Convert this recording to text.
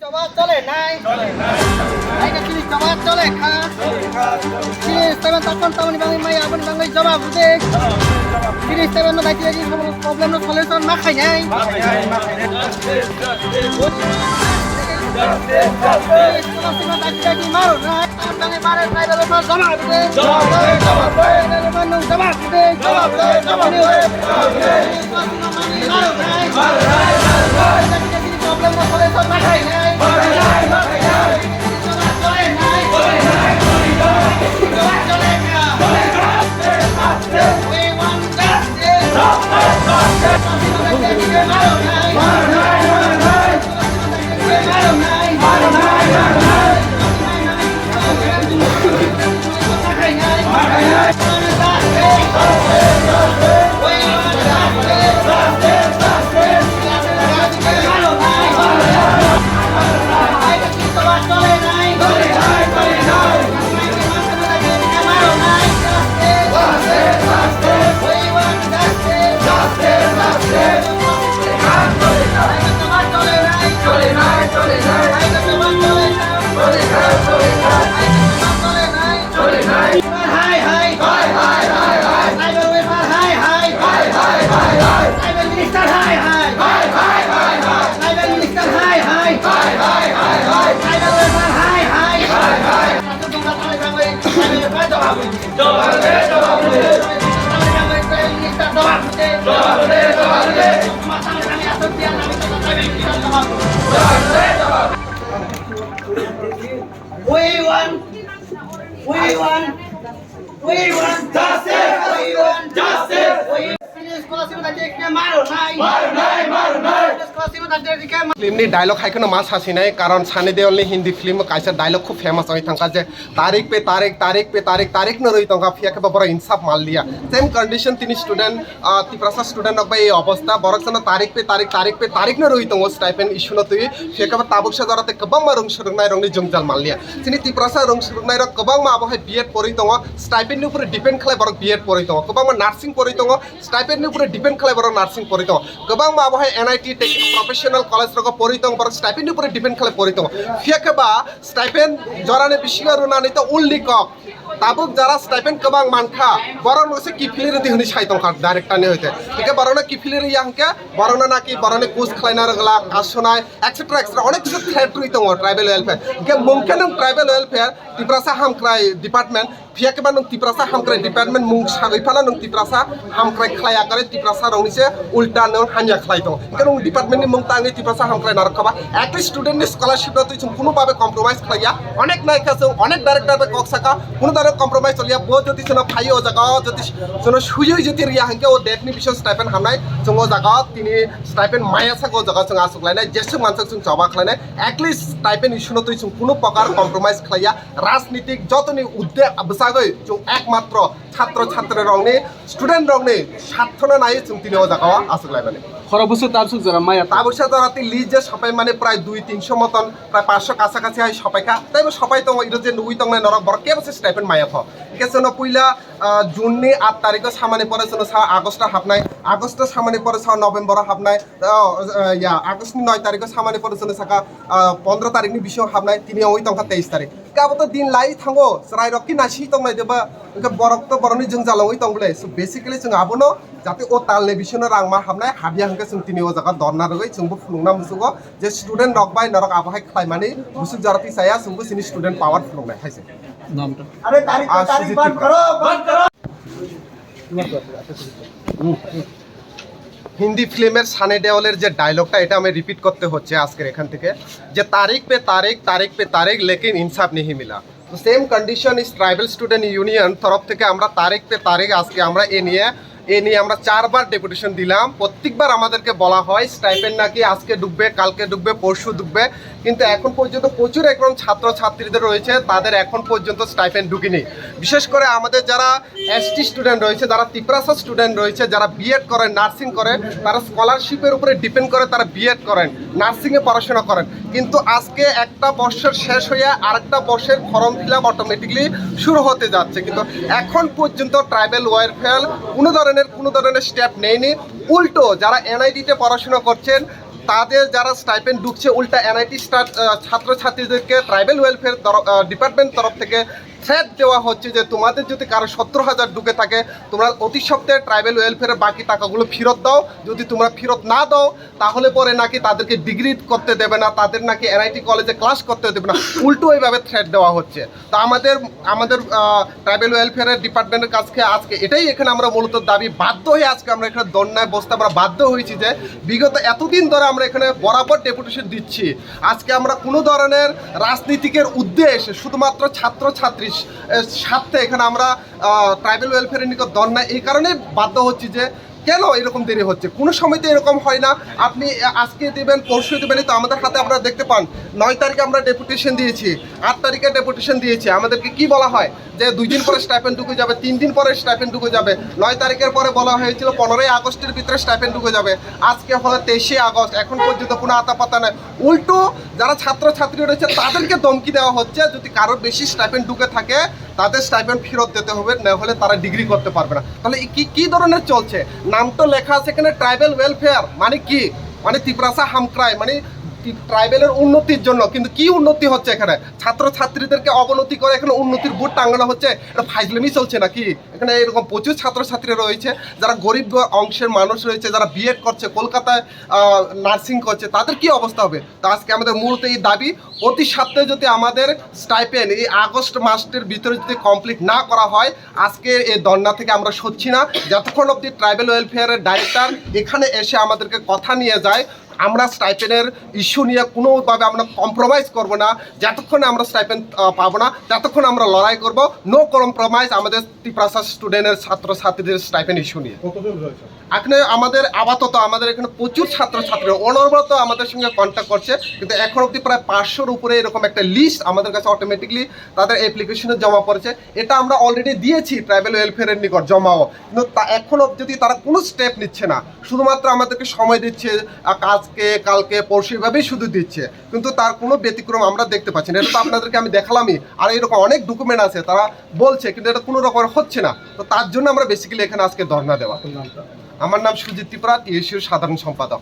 চলে নাই চলে খা তখন তামনি বাঙালি মাই আপনি বাঙালি জবাব দে তিরিশ সেভেন দায়িত্ব প্রবলেম সলিউশন না খাই নাই মারো নাই মারে জবাব দে জবাব দে প্রবলেম সলিউশন না খাই নাই We want justice. We want justice. फिल्मनि डायलॉग हाइखौनो मा सासिनाय कारण सानि देओलनि हिंदी फिल्म कायसा डायलॉग खूब फेमस होई थांका जे तारीख पे तारीख न रही तंका फियाके बरा इंसाफ माल लिया सेम कंडीशन तिनी स्टूडेंट तिप्रासा स्टूडेंट अक ए अवस्था बरकसन तारीख पे तारीख न रही तंगो स्टाइपेंड इशू न तुई फियाके ताबुकसा जराते गोबां मा रंग सुरुंनाय रंगनि जंजाल माल लिया तिनी तिप्रासा रंग सुरुंनाय र गोबां मा आबहाय बीएड परि दङ स्टाइपेंड नि ऊपर डिपेंड खालाय बरक बीएड परि दङ गोबां मा नार्सिंग परि दङ स्टाइपेंड नि ऊपर डिपेंड खालाय बरक नार्सिंग परि दङ गोबां मा आबहाय एनआईटी प्रोफेशनल कॉलेज रग परि दङ बरक स्टाइपेंड नि ऊपर डिपेंड खालाय परि दङ फियाके बा स्टाइपेंड जराने बिसिगा रुनानै त उलनि कक ताबुक जरा स्टाइपेंड गोबां मानखा बरन मोसे किफिलिर दिहनि साइतंग का डाइरेक्टानि होते ठीक है बरन किफिलिर याहके बरन नाकि बरन कुस खलायना रगला कासनाय एक्सेट्रा अनेक किछु थ्रेट रही दङ ट्राइबल वेलफेयर के मुमकिन ट्राइबल वेलफेयर तिप्रासा हामक्राय डिपार्टमेंट फियाके बा नों तिप्रासा हामक्राय डिपार्टमेंट मुं सागैफाना नों तिप्रासा हामक्राय खलाया करे तिप्रासा रंनिसे उल्टा नों हान्या खलाय दङ के नों डिपार्टमेंट नि मुं तांगे तिप्रासा हामक्राय नारखबा एकली स्टूडेंट नि स्कॉलरशिप त जों कुनु भाबे कम्प्रोमाइज खलाया अनेक नायका जों अनेक डाइरेक्टर बे कक्साका कुनु दारे कम्प्रोमाइज चलिया बो जति जों फायो जगा जति जों सुयै जति रिया हंके ओ डेट नि बिसय स्टाइपेंड हामनाय जों ओ जगा तिनि स्टाइपेंड माया सागो जगा जों आसुकलायनाय जेसु मानसक जों जबा खलायनाय एकली स्टाइपेंड इशु न त जों कुनु प्रकार कम्प्रोमाइज खलाया राजनीतिक जतनि उद्देश्य बागै जों एकमात्र छात्र छात्री रंगनि स्टूडेंट रंगनि साथना नाय जों तिनि ओ जगा आसुकलायनाय खरबुसु ताबसुक जरा माया ताबुसा जराति लिज जे सबाय माने प्राय 2-300 मतन प्राय 500 काछाकाछि हाय सबायखा तैबो सबाय दङ इरो जे नुइ दंनाय नरक बर केबसे स्टाइपेंड माया फ केसनो पहिला जुननि 8 तारिखो सामाने परे जों सा आगस्ट हाबनाय आगस्ट सामाने परे सा नभेम्बर हाबनाय या आगस्टनि 9 तारिखो सामाने परे जों साका 15 तारिखनि बिसो हाबनाय तिनि ओइ तंका 23 तारिख काबो तो दिन लाई थांगो राय रकि नासि तंनाय देबा इनका बरक तो बरनि जों जालङै तंगले सो बेसिकली जों आबोनो जाते ओ तालले बिसोनो रांमा हाबनाय हाबिया हंके जों तिनि ओ जागा दरना रगै जोंबो फुलुंना मुसुगो जे स्टूडेंट रकबाय नरक आबहाय खायमानि मुसुक जारति साया जोंबो सिनि स्टूडेंट पावर फुलुंनाय हायसे नामटा अरे तारीख बंद करो हिंदी फिल्मेर साने देओलेर जे डायलॉगटा এটা আমি রিপিট করতে হচ্ছে আজকের এখান থেকে যে तारीख पे तारीख लेकिन इंसाफ नहीं मिला तो सेम कंडीशन इस ट्राइबल स्टूडेंट यूनियन तरफ থেকে আমরা तारीख पे तारीख আজকে আমরা এ নিয়ে আমরা 4 বার ডেপুটেশন দিলাম প্রত্যেকবার আমাদেরকে বলা হয় স্টাইপেন্ড নাকি আজকে ডুববে কালকে ডুববে পরশু ডুববে কিন্তু এখন পর্যন্ত প্রচুর একজন ছাত্র ছাত্রীদের রয়েছে তাদের এখন পর্যন্ত স্টাইপেন্ড ঢুকেনি বিশেষ করে আমাদের যারা এসটি স্টুডেন্ট রয়েছে যারা তিপ্রাসা স্টুডেন্ট রয়েছে যারা বিএড করেন নার্সিং করে তারা স্কলারশিপের উপরে ডিপেন্ড করে তারা বিএড করেন নার্সিংয়ে পড়াশোনা করেন কিন্তু আজকে একটা বর্ষের শেষ হয়ে আরেকটা বর্ষের ফর্ম ফিল আপ অটোমেটিকলি শুরু হতে যাচ্ছে কিন্তু এখন পর্যন্ত ট্রাইবাল ওয়েলফেয়ার কোনো ধরনের স্টেপ নেয়নি উল্টো যারা এনআইডিতে পড়াশোনা করছেন তাদের যারা স্টাইপেন্ড ঢুকছে উল্টা এনআইটি ছাত্রছাত্রীদেরকে ট্রাইবাল ওয়েলফেয়ার ডিপার্টমেন্ট তরফ থেকে থ্রেট দেওয়া হচ্ছে যে তোমাদের যদি কারো 70,000 ঢুকে থাকে তোমরা অতি সপ্তাহে ট্রাইবাল ওয়েলফেয়ারের বাকি টাকাগুলো ফেরত দাও, যদি তোমরা ফেরত না দাও তাহলে পরে নাকি তাদেরকে ডিগ্রি করতে দেবে না, তাদের নাকি এনআইটি কলেজে ক্লাস করতে দেবে না, উল্টো এইভাবে থ্রেট দেওয়া হচ্ছে। তো আমাদের ট্রাইবাল ওয়েলফেয়ারের ডিপার্টমেন্টের কাছে আজকে এটাই এখানে আমরা মূলত দাবি বাধ্য হয়ে আজকে আমরা এখানে ধর্নায় বসতে আমরা বাধ্য হয়েছি যে বিগত এতদিন ধরে আমরা এখানে বরাবর ডেপুটেশন দিচ্ছি। আজকে আমরা কোনো ধরনের রাজনীতিকের উদ্দেশ্যে শুধুমাত্র ছাত্রছাত্রীর স্বার্থে এখানে আমরা ট্রাইবাল ওয়েলফেয়ারের নিকট ধর্না এই কারণে বাধ্য হচ্ছি যে কেন এরকম দেরি হচ্ছে, কোনো সময় তো এরকম হয় না। আপনি আজকে দেবেন পরশু দেবেন, তো আমাদের হাতে আপনারা দেখতে পান 9 তারিখে আমরা ডেপুটেশন দিয়েছি, 8 তারিখে ডেপুটেশন দিয়েছি। আমাদেরকে কি বলা হয় যে 2 দিন পরে স্টাইপেন্ড ঢুকে যাবে, 3 দিন পরে স্টাইপেন্ড ঢুকে যাবে। 9 তারিখের পরে বলা হয়েছিল 15ই আগস্টের ভিতরে স্টাইপেন্ড ঢুকে যাবে, আজকে হলো 23শে আগস্ট, এখন পর্যন্ত কোনো আতাপাতা নেই। উল্টো যারা ছাত্রছাত্রী রয়েছে তাদেরকে ধমকি দেওয়া হচ্ছে যদি কারোর বেশি স্টাইপেন্ড ঢুকে থাকে তাদের স্টাইপেন্ড ফেরত দিতে হবে, না হলে তারা ডিগ্রি করতে পারবে না। তাহলে কি ধরনের চলছে? নাম তো লেখা আছে এখানে ট্রাইবাল ওয়েলফেয়ার, মানে কি? মানে তিপ্রাসা হামক্রাই, মানে ট্রাইবেলের উন্নতির জন্য, কিন্তু কি উন্নতি হচ্ছে এখানে? ছাত্রছাত্রীদেরকে অবনতি করে এখানে উন্নতির বুট টাঙানো হচ্ছে, এটা ফাইজলামি চলছে নাকি? এখানে এরকম প্রচুর ছাত্রছাত্রী রয়েছে যারা গরিব অংশের মানুষ রয়েছে, যারা বিএড করছে, কলকাতায় নার্সিং করছে, তাদের কি অবস্থা হবে? তো আজকে আমাদের মূলত এই দাবি অতি সত্ত্বে যদি আমাদের স্টাইপেন্ড এই আগস্ট মাসের ভিতরে যদি কমপ্লিট না করা হয়, আজকে এই ধর্না থেকে আমরা সরছি না যতক্ষণ অবধি ট্রাইবাল ওয়েলফেয়ারের ডাইরেক্টর এখানে এসে আমাদেরকে কথা নিয়ে যায়। আমরা স্টাইপেন্ডের ইস্যু নিয়ে কোনোভাবে আমরা কম্প্রোমাইজ করব না, যতক্ষণ আমরা স্টাইপেন্ড পাবো না ততক্ষণ আমরা লড়াই করব, নো কম্প্রোমাইজ আমাদের তিপ্রাসা স্টুডেন্টের ছাত্রছাত্রীদের স্টাইপেন্ড ইস্যু নিয়ে। এখানে আমাদের আপাতত আমাদের এখানে প্রচুর ছাত্রছাত্রী অনবরত আমাদের সঙ্গে কন্ট্যাক্ট করছে, কিন্তু এখন অবধি প্রায় 500-র উপরে এরকম একটা লিস্ট আমাদের কাছে অটোমেটিকলি তাদের অ্যাপ্লিকেশনে জমা পড়েছে। এটা আমরা অলরেডি দিয়েছি ট্রাইবাল ওয়েলফেয়ারের নিকট জমাও, কিন্তু এখন অবধি তারা কোনো স্টেপ নিচ্ছে না, শুধুমাত্র আমাদেরকে সময় দিচ্ছে আজকে কালকে পরশু এভাবেই শুধু দিচ্ছে, কিন্তু তার কোনো ব্যতিক্রম আমরা দেখতে পাচ্ছি না। এটা তো আপনাদেরকে আমি দেখালামই, আর এরকম অনেক ডকুমেন্ট আছে তারা বলছে, কিন্তু এটা কোনো রকম হচ্ছে না। তো তার জন্য আমরা বেসিক্যালি এখানে আজকে ধর্ণা দেওয়া। আমার নাম সুজিত ত্রিপুরা, টিএসইউর সাধারণ সম্পাদক।